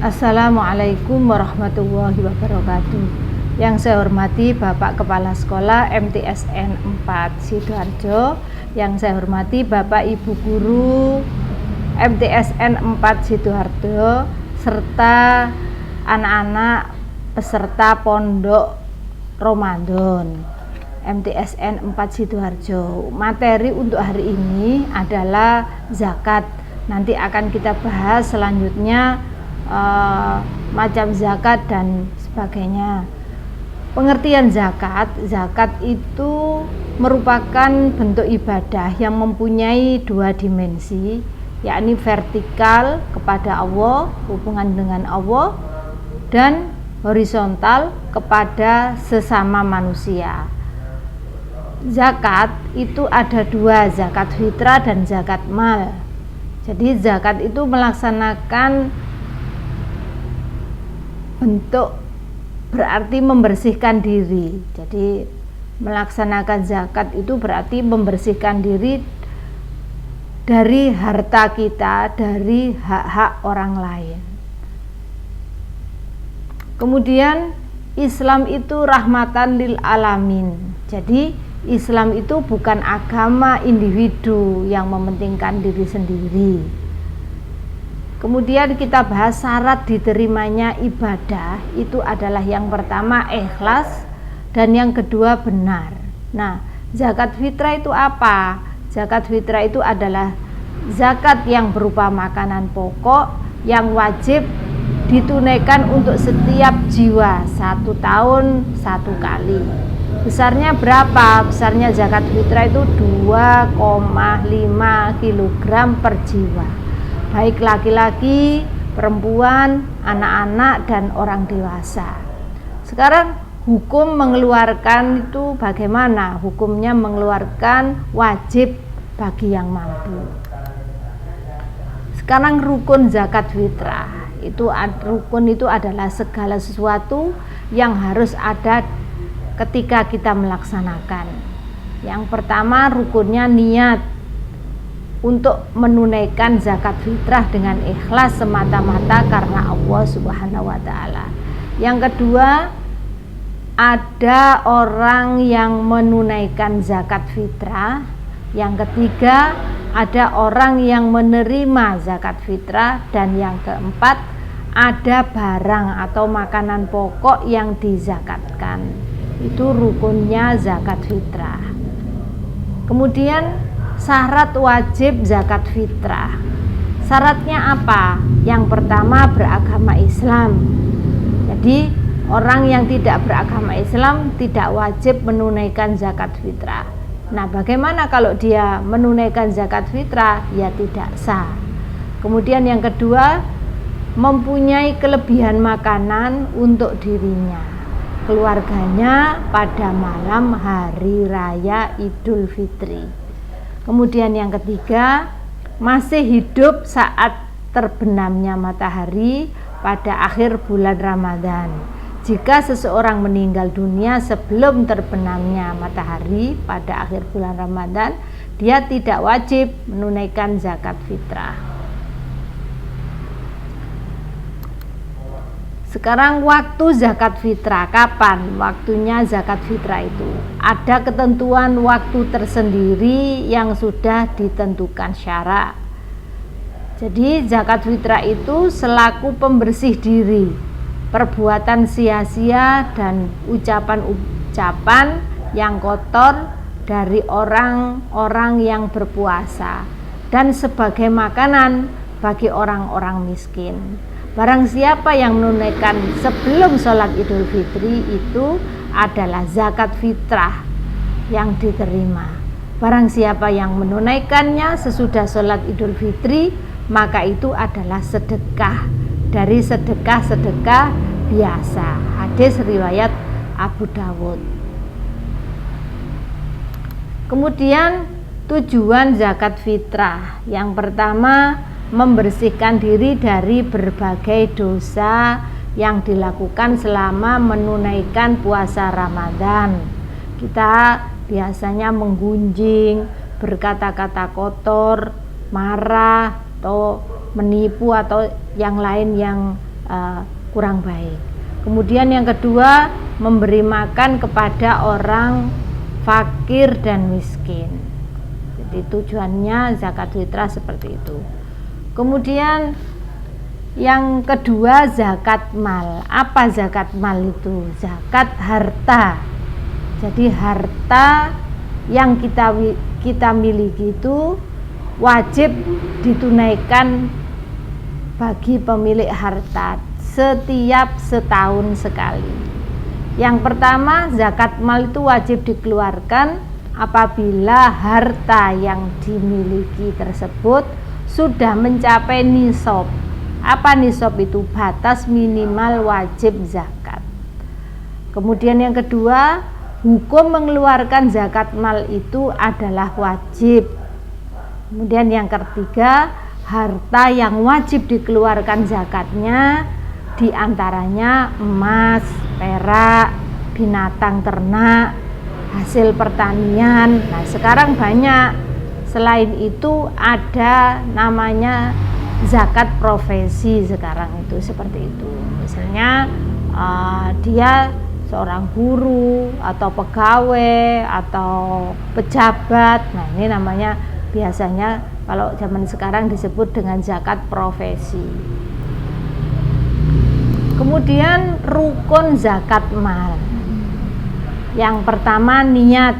Assalamualaikum warahmatullahi wabarakatuh. Yang saya hormati Bapak Kepala Sekolah MTSN 4 Sidoarjo, yang saya hormati Bapak Ibu Guru MTSN 4 Sidoarjo, serta anak-anak peserta Pondok Ramadan MTSN 4 Sidoarjo. Materi untuk hari ini adalah zakat. Nanti akan kita bahas selanjutnya macam zakat dan sebagainya. Pengertian zakat itu merupakan bentuk ibadah yang mempunyai dua dimensi, yakni vertikal kepada Allah, hubungan dengan Allah, dan horizontal kepada sesama manusia. Zakat itu ada dua, zakat fitrah dan zakat mal. Jadi zakat itu melaksanakan bentuk berarti membersihkan diri. Jadi melaksanakan zakat itu berarti membersihkan diri dari harta kita, dari hak-hak orang lain. Kemudian Islam itu rahmatan lil alamin. Jadi Islam itu bukan agama individu yang mementingkan diri sendiri. Kemudian kita bahas syarat diterimanya ibadah itu adalah yang pertama ikhlas dan yang kedua benar. Nah, zakat fitrah itu apa? Zakat fitrah itu adalah zakat yang berupa makanan pokok yang wajib ditunaikan untuk setiap jiwa 1 tahun 1 kali. Besarnya berapa? Besarnya zakat fitrah itu 2,5 kg per jiwa, baik laki-laki, perempuan, anak-anak, dan orang dewasa. Sekarang hukum mengeluarkan itu bagaimana? Hukumnya mengeluarkan wajib bagi yang mampu. Sekarang rukun zakat fitrah itu, rukun itu adalah segala sesuatu yang harus ada ketika kita melaksanakan. Yang pertama rukunnya niat untuk menunaikan zakat fitrah dengan ikhlas semata-mata karena Allah Subhanahu wa Ta'ala. Yang kedua, ada orang yang menunaikan zakat fitrah. Yang ketiga, ada orang yang menerima zakat fitrah. Dan yang keempat, ada barang atau makanan pokok yang dizakatkan. Itu rukunnya zakat fitrah. Kemudian syarat wajib zakat fitrah. Syaratnya apa? Yang pertama beragama Islam. Jadi orang yang tidak beragama Islam tidak wajib menunaikan zakat fitrah. Nah, bagaimana kalau dia menunaikan zakat fitrah? Ya tidak sah. Kemudian yang kedua, mempunyai kelebihan makanan untuk dirinya, keluarganya pada malam hari raya Idul Fitri. Kemudian yang ketiga, masih hidup saat terbenamnya matahari pada akhir bulan Ramadan. Jika seseorang meninggal dunia sebelum terbenamnya matahari pada akhir bulan Ramadan, dia tidak wajib menunaikan zakat fitrah. Sekarang waktu zakat fitrah, kapan waktunya zakat fitrah itu? Ada ketentuan waktu tersendiri yang sudah ditentukan syara. Jadi zakat fitrah itu selaku pembersih diri, perbuatan sia-sia dan ucapan-ucapan yang kotor dari orang-orang yang berpuasa, dan sebagai makanan bagi orang-orang miskin. Barang siapa yang menunaikan sebelum sholat Idul Fitri itu adalah zakat fitrah yang diterima. Barang siapa yang menunaikannya sesudah sholat Idul Fitri, maka itu adalah sedekah dari sedekah-sedekah biasa. Hadis riwayat Abu Dawud. Kemudian tujuan zakat fitrah yang pertama, membersihkan diri dari berbagai dosa yang dilakukan selama menunaikan puasa Ramadan. Kita biasanya menggunjing, berkata-kata kotor, marah, atau menipu atau yang lain yang kurang baik. Kemudian yang kedua, memberi makan kepada orang fakir dan miskin. Jadi tujuannya zakat fitrah seperti itu. Kemudian yang kedua, zakat mal. Apa zakat mal itu? Zakat harta. Jadi harta yang kita miliki itu wajib ditunaikan bagi pemilik harta setiap setahun sekali. Yang pertama, zakat mal itu wajib dikeluarkan apabila harta yang dimiliki tersebut sudah mencapai nisab. Apa nisab itu? Batas minimal wajib zakat. Kemudian yang kedua, hukum mengeluarkan zakat mal itu adalah wajib. Kemudian yang ketiga, harta yang wajib dikeluarkan zakatnya diantaranya emas, perak, binatang ternak, hasil pertanian. Nah, sekarang banyak. Selain itu ada namanya zakat profesi sekarang itu seperti itu. Misalnya dia seorang guru atau pegawai atau pejabat. Nah, ini namanya biasanya kalau zaman sekarang disebut dengan zakat profesi. Kemudian rukun zakat mal. Yang pertama, niat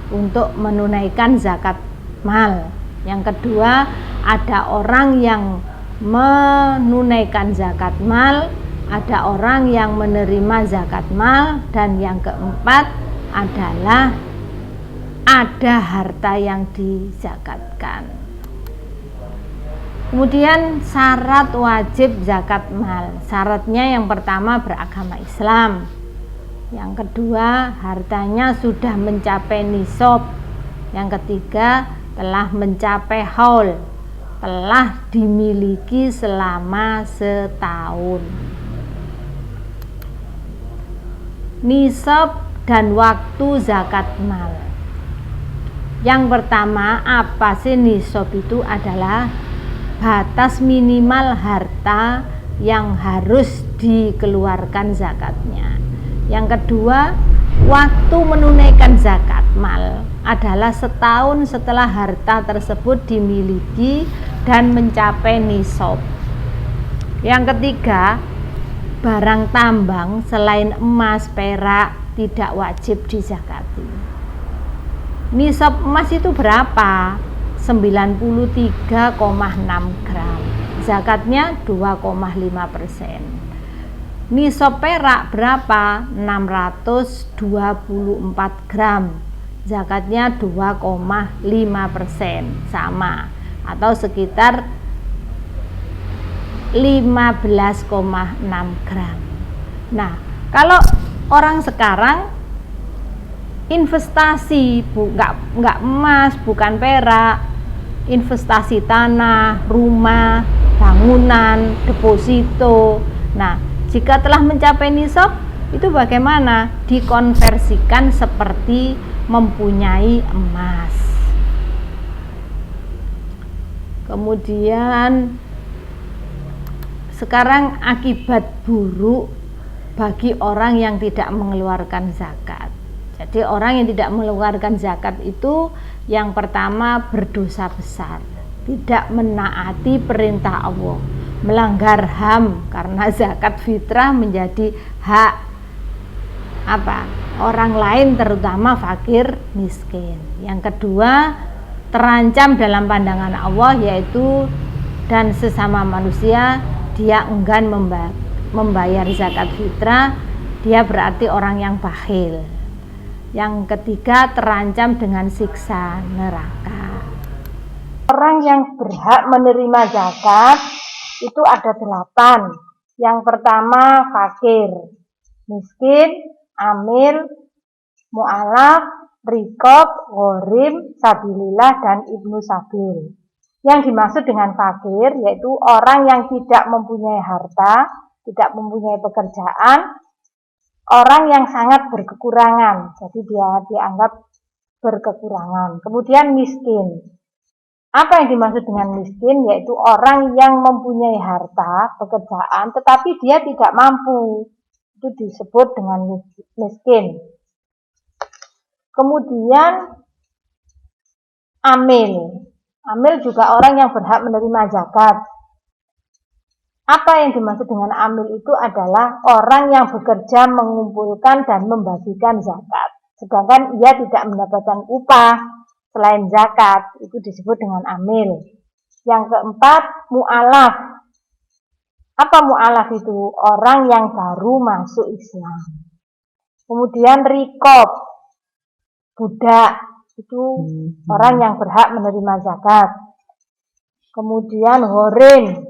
untuk menunaikan zakat mal. Yang kedua, ada orang yang menunaikan zakat mal, ada orang yang menerima zakat mal, dan yang keempat adalah ada harta yang dizakatkan. Kemudian syarat wajib zakat mal. Syaratnya yang pertama beragama Islam. Yang kedua, hartanya sudah mencapai nisab. Yang ketiga, telah mencapai haul, telah dimiliki selama setahun. Nisab dan waktu zakat mal. Yang pertama, apa sih nisab itu? Adalah batas minimal harta yang harus dikeluarkan zakatnya. Yang kedua, waktu menunaikan zakat mal adalah setahun setelah harta tersebut dimiliki dan mencapai nisab. Yang ketiga, barang tambang selain emas, perak tidak wajib dizakati. Nisab emas itu berapa? 93,6 gram. Zakatnya 2,5%. Nisab perak berapa? 624 gram. Zakatnya 2,5%, sama atau sekitar 15,6 gram. Nah, kalau orang sekarang investasi nggak emas, bukan perak, investasi tanah, rumah, bangunan, deposito. Nah, jika telah mencapai nisab, itu bagaimana? Dikonversikan seperti mempunyai emas. Kemudian sekarang akibat buruk bagi orang yang tidak mengeluarkan zakat. Jadi orang yang tidak mengeluarkan zakat itu yang pertama berdosa besar, tidak menaati perintah Allah, melanggar HAM karena zakat fitrah menjadi hak orang lain, terutama fakir miskin. Yang kedua, terancam dalam pandangan Allah, yaitu dan sesama manusia dia enggan membayar zakat fitrah, dia berarti orang yang bakhil. Yang ketiga, terancam dengan siksa neraka. Orang yang berhak menerima zakat itu ada 8. Yang pertama, fakir, miskin, amil, mu'alaf, rikob, ghorim, sabilillah, dan ibnu sabil. Yang dimaksud dengan fakir yaitu orang yang tidak mempunyai harta, tidak mempunyai pekerjaan, orang yang sangat berkekurangan, jadi dia dianggap berkekurangan. Kemudian miskin, Apa yang dimaksud dengan miskin? Yaitu orang yang mempunyai harta, pekerjaan, tetapi dia tidak mampu. Itu disebut dengan miskin. Kemudian amil. Amil juga orang yang berhak menerima zakat. Apa yang dimaksud dengan amil itu adalah orang yang bekerja mengumpulkan dan membagikan zakat. Sedangkan ia tidak mendapatkan upah selain zakat, itu disebut dengan amil. Yang keempat, mu'alaf. Apa mu'alaf itu? Orang yang baru masuk Islam. Kemudian rikob, budak, itu orang yang berhak menerima zakat. Kemudian horim.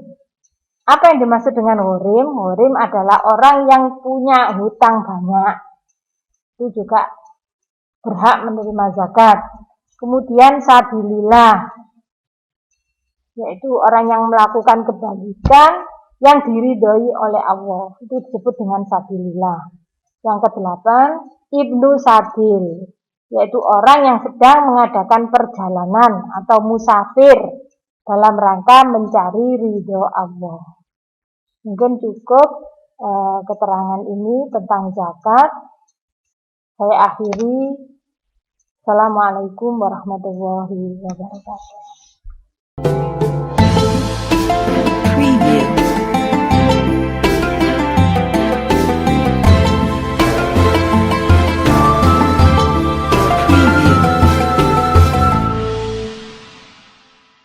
Apa yang dimaksud dengan horim? Horim adalah orang yang punya hutang banyak. Itu juga berhak menerima zakat. Kemudian sabilillah, yaitu orang yang melakukan kebaikan yang diridhoi oleh Allah. Itu disebut dengan sabilillah. Yang kedelapan, ibnu sabil, yaitu orang yang sedang mengadakan perjalanan atau musafir dalam rangka mencari ridho Allah. Mungkin cukup keterangan ini tentang zakat. Saya akhiri. Assalamualaikum warahmatullahi wabarakatuh.